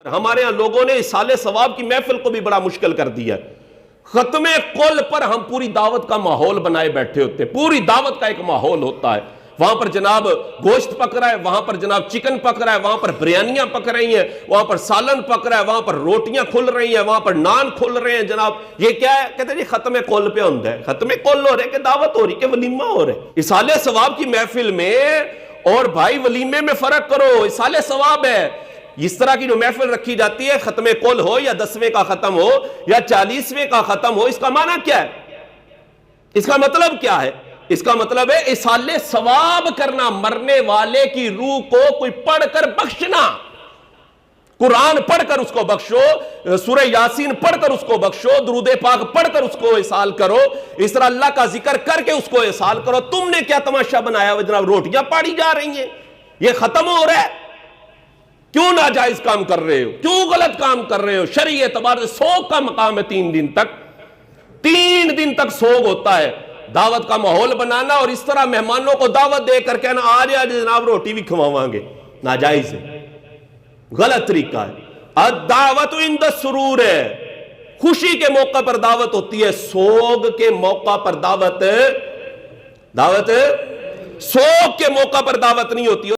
ہمارے ہاں لوگوں نے اصالِ ثواب کی محفل کو بھی بڑا مشکل کر دیا ہے۔ ختم قل پر ہم پوری دعوت کا ماحول بنائے بیٹھے ہوتے ہیں، پوری دعوت کا ایک ماحول ہوتا ہے، وہاں پر جناب گوشت پک رہا ہے، وہاں پر جناب چکن پک رہا ہے، وہاں پر بریانیاں پک رہی ہیں، وہاں پر سالن پک رہا ہے، وہاں پر روٹیاں کھل رہی ہیں، وہاں پر نان کھل رہے ہیں۔ جناب یہ کیا ہے؟ کہتے ہیں جی ختم قول پہ ہوندہ ہے۔ ختم قول ہو رہا ہے کہ دعوت ہو رہی کہ ولیمہ ہو رہا ہے؟ اصالِ ثواب کی محفل میں اور بھائی ولیمے میں فرق کرو، اصالِ ثواب ہے۔ اس طرح کی جو محفل رکھی جاتی ہے، ختم قول ہو یا 10ویں کا ختم ہو یا 40ویں کا ختم ہو، اس کا معنی کیا ہے؟ اس کا مطلب کیا ہے؟ اس کا مطلب ہے اصالِ ثواب کرنا، مرنے والے کی روح کو کوئی پڑھ کر بخشنا، قرآن پڑھ کر اس کو بخشو، سورہ یاسین پڑھ کر اس کو بخشو، درود پاک پڑھ کر اس کو احسال کرو، اس طرح اللہ کا ذکر کر کے اس کو احسال کرو۔ تم نے کیا تماشا بنایا ہوا جناب؟ روٹیاں پاڑی جا رہی ہیں، یہ ختم ہو رہا ہے۔ کیوں ناجائز کام کر رہے ہو؟ کیوں غلط کام کر رہے ہو؟ شرعی اعتبار سے سوگ کا مقام ہے 3 دن تک، 3 دن تک سوگ ہوتا ہے۔ دعوت کا ماحول بنانا اور اس طرح مہمانوں کو دعوت دے کر کہنا آج جناب روٹی بھی کھواواں گے، ناجائز ہے، غلط طریقہ ہے۔ الدعوت عند السرور ہے، خوشی کے موقع پر دعوت ہوتی ہے، سوگ کے موقع پر دعوت سوگ کے موقع پر دعوت نہیں ہوتی۔